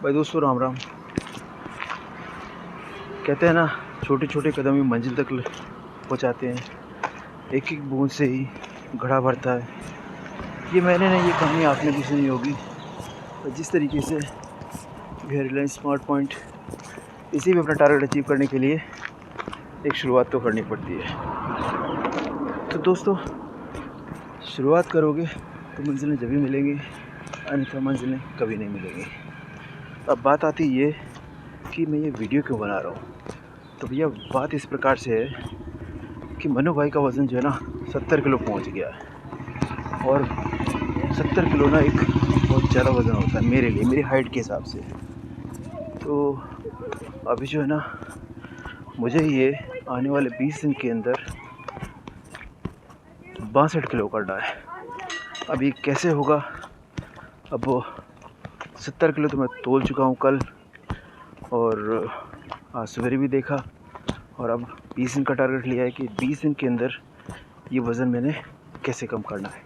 भाई दोस्तों राम राम। कहते हैं ना, छोटे छोटे कदम ही मंजिल तक पहुँचाते हैं। एक एक बूंद से ही घड़ा भरता है। ये मैंने नहीं, ये कहानी आपने भी सुनी होगी। और जिस तरीके से रिलायंस स्मार्ट पॉइंट इसी में अपना टारगेट अचीव करने के लिए एक शुरुआत तो करनी पड़ती है। तो दोस्तों, शुरुआत करोगे तो मंजिलें जब भी मिलेंगी, अन्यथा मंजिलें कभी नहीं मिलेंगी। अब बात आती ये कि मैं ये वीडियो क्यों बना रहा हूँ। तो भैया बात इस प्रकार से है कि मनु भाई का वज़न जो है ना 70 किलो पहुँच गया है। और 70 किलो ना एक बहुत ज़्यादा वज़न होता है मेरे लिए, मेरी हाइट के हिसाब से। तो अभी जो है ना, मुझे ये आने वाले 20 दिन के अंदर 62 किलो करना है। अब ये कैसे होगा? अब वो 70 किलो तो मैं तोल चुका हूँ कल, और आज सवेरे भी देखा, और अब 20 दिन का टारगेट लिया है कि 20 दिन के अंदर ये वज़न मैंने कैसे कम करना है।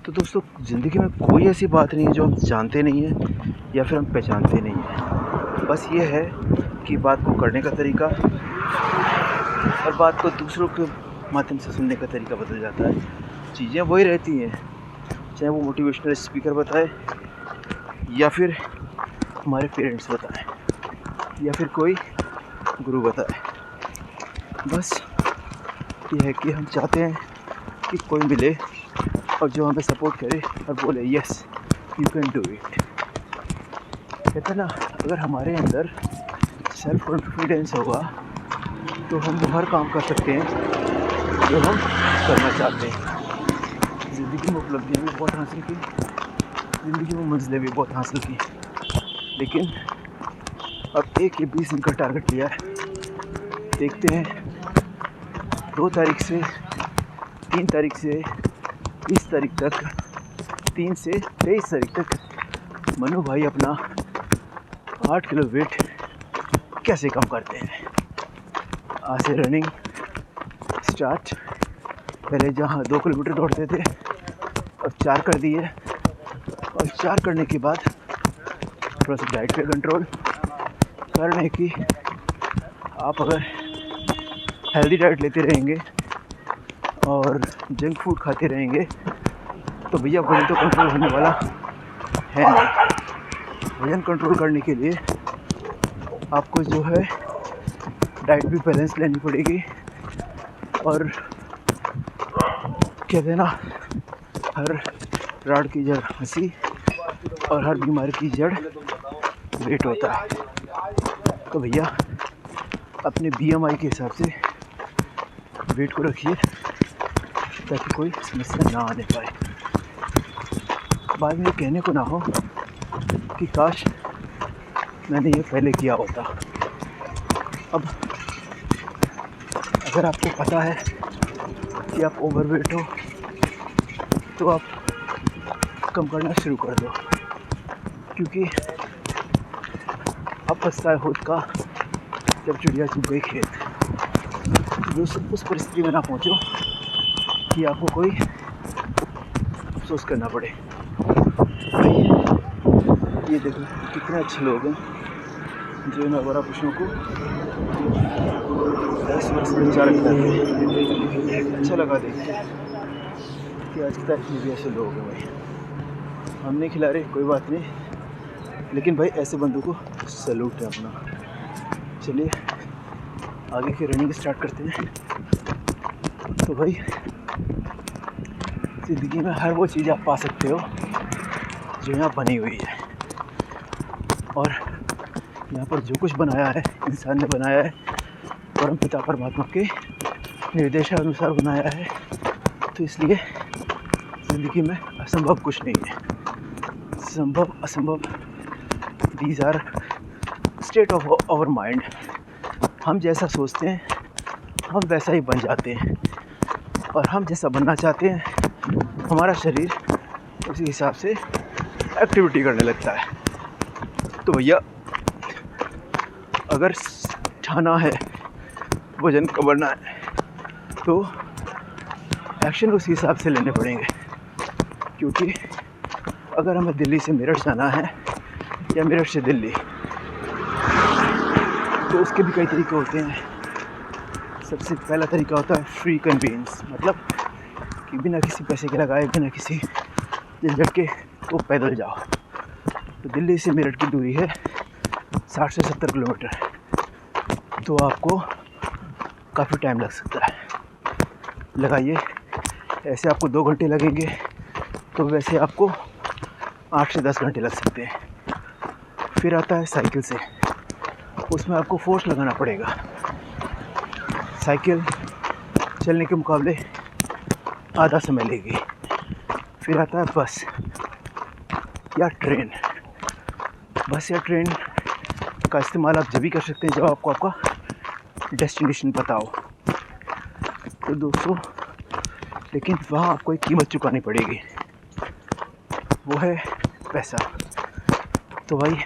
तो दोस्तों, ज़िंदगी में कोई ऐसी बात नहीं है जो हम जानते नहीं हैं या फिर हम पहचानते नहीं हैं। बस ये है कि बात को करने का तरीका और बात को दूसरों के माध्यम से सुनने का तरीका बदल जाता है। चीज़ें वही रहती हैं, चाहे वो मोटिवेशनल स्पीकर बताए या फिर हमारे पेरेंट्स बताएं या फिर कोई गुरु बताए। बस ये है कि हम चाहते हैं कि कोई मिले और जो हमें सपोर्ट करे और बोले yes you can do it. कहते हैं ना, अगर हमारे अंदर सेल्फ कॉन्फिडेंस होगा तो हम वो हर काम कर सकते हैं जो हम करना चाहते हैं। ज़िंदगी में उपलब्धियाँ भी बहुत हासिल की, ज़िंदगी में मंजिलें भी बहुत हासिल की, लेकिन अब एक 20 दिन का टारगेट लिया है। देखते हैं 2 तारीख से 3 तारीख से 20 तारीख तक, 3 से 23 तारीख तक मनु भाई अपना 8 किलो वेट कैसे कम करते हैं। आज से रनिंग स्टार्ट। पहले जहाँ 2 किलोमीटर दौड़ते थे अब 4 कर दिए, और 4 करने के बाद थोड़ा सा डाइट पे कंट्रोल करने की। आप अगर हेल्दी डाइट लेते रहेंगे और जंक फूड खाते रहेंगे तो भैया वजन तो कंट्रोल होने वाला है नहीं। वजन कंट्रोल करने के लिए आपको जो है डाइट भी बैलेंस लेनी पड़ेगी। और कहते हैं ना, हर राड की जड़ हंसी और हर बीमारी की जड़ वेट होता है। तो भैया अपने BMI के हिसाब से वेट को रखिए ताकि कोई समस्या ना आने पाए। बाद में कहने को ना हो कि काश मैंने ये पहले किया होता। अब अगर आपको पता है कि आप ओवरवेट हो तो आप कम करना शुरू कर दो, क्योंकि अब पछताए होत का जब चिड़िया चुग गई खेत। जो उस परिस्थिति में ना पहुँचो कि आपको कोई अफसोस करना पड़े। ये देखो कितने अच्छे लोग हैं जो इन अवारा पशुओं को 10 वर्ष में बचा रखता है। अच्छा लगा देख के कि आज की तारीख में भी ऐसे लोग हैं। भाई हम नहीं खिला रहे, कोई बात नहीं, लेकिन भाई ऐसे बंदों को सैल्यूट है अपना। चलिए आगे की रनिंग स्टार्ट करते हैं। तो भाई ज़िंदगी में हर वो चीज़ आप पा सकते हो जो यहाँ बनी हुई है, और यहाँ पर जो कुछ बनाया है इंसान ने बनाया है, परम पिता परमात्मा के निर्देशानुसार बनाया है। तो इसलिए ज़िंदगी में असंभव कुछ नहीं है। संभव असंभव these are state of our mind. हम जैसा सोचते हैं हम वैसा ही बन जाते हैं, और हम जैसा बनना चाहते हैं हमारा शरीर उसी हिसाब से एक्टिविटी करने लगता है। तो भैया अगर ठाना है वजन कम करना है तो एक्शन उसी हिसाब से लेने पड़ेंगे, क्योंकि अगर हमें दिल्ली से मेरठ जाना है या मेरठ से दिल्ली, तो उसके भी कई तरीके होते हैं। सबसे पहला तरीका होता है फ्री कन्वीनियंस, मतलब कि बिना किसी पैसे के लगाए, बिना किसी झंझट के तो पैदल जाओ। तो दिल्ली से मेरठ की दूरी है 60 से 70 किलोमीटर, तो आपको काफ़ी टाइम लग सकता है। लगाइए, ऐसे आपको 2 घंटे लगेंगे, तो वैसे आपको 8 से 10 घंटे लग सकते हैं। फिर आता है साइकिल से, उसमें आपको फोर्स लगाना पड़ेगा। साइकिल चलने के मुकाबले आधा समय लेगी। फिर आता है बस या ट्रेन। बस या ट्रेन का इस्तेमाल आप जब भी कर सकते हैं जब आपको आपका डेस्टिनेशन पता हो। तो दोस्तों, लेकिन वहाँ आपको एक कीमत चुकानी पड़ेगी, वो है पैसा। तो भाई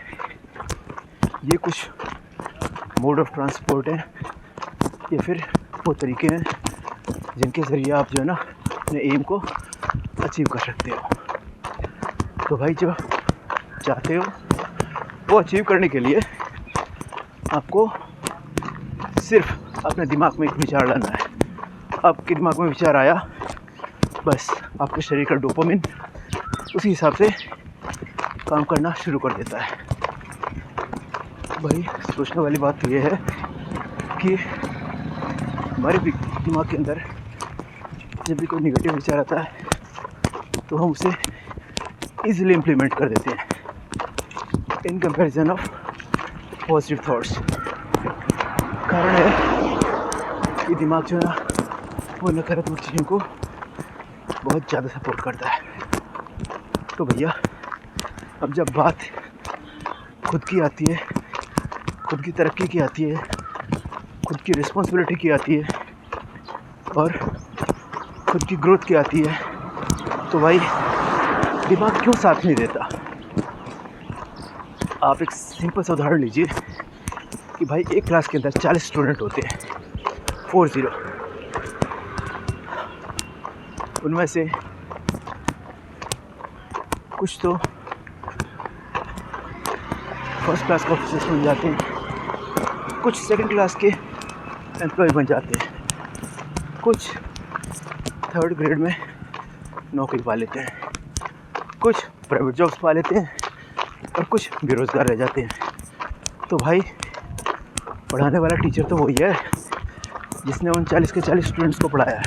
ये कुछ मोड ऑफ ट्रांसपोर्ट है, या फिर वो तरीके हैं जिनके ज़रिए आप जो है ना अपने एम को अचीव कर सकते हो। तो भाई जो चाहते हो वो अचीव करने के लिए आपको सिर्फ अपने दिमाग में एक विचार लाना है। आपके दिमाग में विचार आया, बस आपके शरीर का डोपामिन उसी हिसाब से काम करना शुरू कर देता है। भाई सोचने वाली बात तो ये है कि हमारे दिमाग के अंदर जब भी कोई नेगेटिव विचार आता है तो हम उसे इजीली इम्प्लीमेंट कर देते हैं in comparison of positive thoughts. कारण है कि दिमाग जो है ना वो नकारात्मक चीज़ों को बहुत ज़्यादा सपोर्ट करता है। तो भैया अब जब बात खुद की आती है, खुद की तरक्की की आती है, खुद की रिस्पॉन्सिबिलिटी की आती है और खुद की ग्रोथ की आती है, तो भाई दिमाग क्यों साथ नहीं देता। आप एक सिंपल सा उदाहरण लीजिए कि भाई एक क्लास के अंदर 40 स्टूडेंट होते हैं, 40। उनमें से कुछ तो फर्स्ट क्लास के ऑफिसर्स बन जाते हैं, कुछ सेकंड क्लास के एम्प्लॉय बन जाते हैं, कुछ थर्ड ग्रेड में नौकरी पा लेते हैं, कुछ प्राइवेट जॉब्स पा लेते हैं और कुछ बेरोज़गार रह जाते हैं। तो भाई पढ़ाने वाला टीचर तो वही है जिसने उन 40 के 40 स्टूडेंट्स को पढ़ाया है,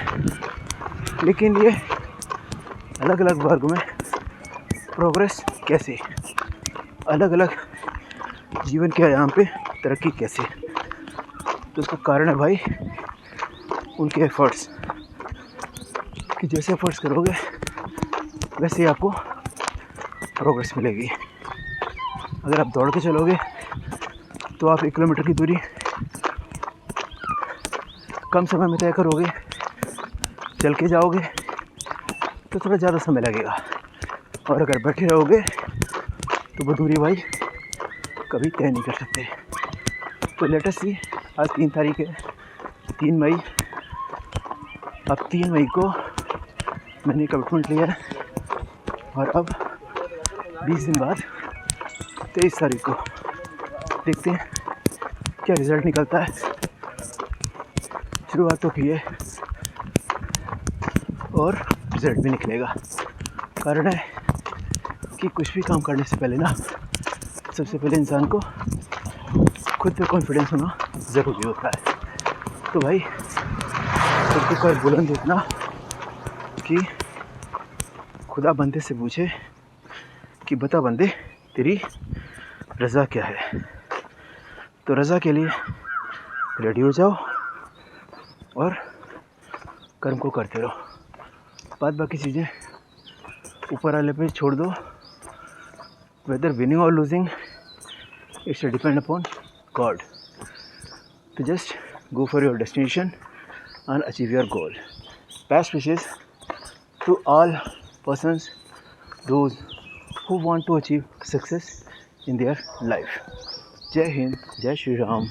लेकिन ये अलग अलग वर्ग में प्रोग्रेस कैसे, अलग अलग जीवन के आयाम पे तरक्की कैसे। तो इसका कारण है भाई उनके एफर्ट्स, कि जैसे एफर्ट्स करोगे वैसे ही आपको प्रोग्रेस मिलेगी। अगर आप दौड़ के चलोगे तो आप 1 किलोमीटर की दूरी कम समय में तय करोगे, चल के जाओगे तो थोड़ा ज़्यादा समय लगेगा, और अगर बैठे रहोगे तो वो दूरी भाई कभी तय नहीं कर सकते। तो लेट अस सी, आज 3 तारीख है, 3 मई। अब 3 मई को मैंने कमिटमेंट लिया है और अब 20 दिन बाद 23 तारीख को देखते हैं क्या रिज़ल्ट निकलता है। शुरुआत तो की है और रिज़ल्ट भी निकलेगा। कारण है कि कुछ भी काम करने से पहले ना सबसे पहले इंसान को खुद पे कॉन्फिडेंस होना ज़रूरी होता है। तो भाई खुद को कर बुलंद इतना कि खुदा बंदे से पूछे कि बता बंदे तेरी रज़ा क्या है। तो रज़ा के लिए रेडी हो जाओ और कर्म को करते रहो। बाद बाकी चीज़ें ऊपर वाले पे छोड़ दो। वेदर विनिंग और losing it's depend upon God. तो just go for your destination and achieve your goal. Best wishes to all persons, those who want to achieve success in their life. Jai Hind, Jai Shri Ram.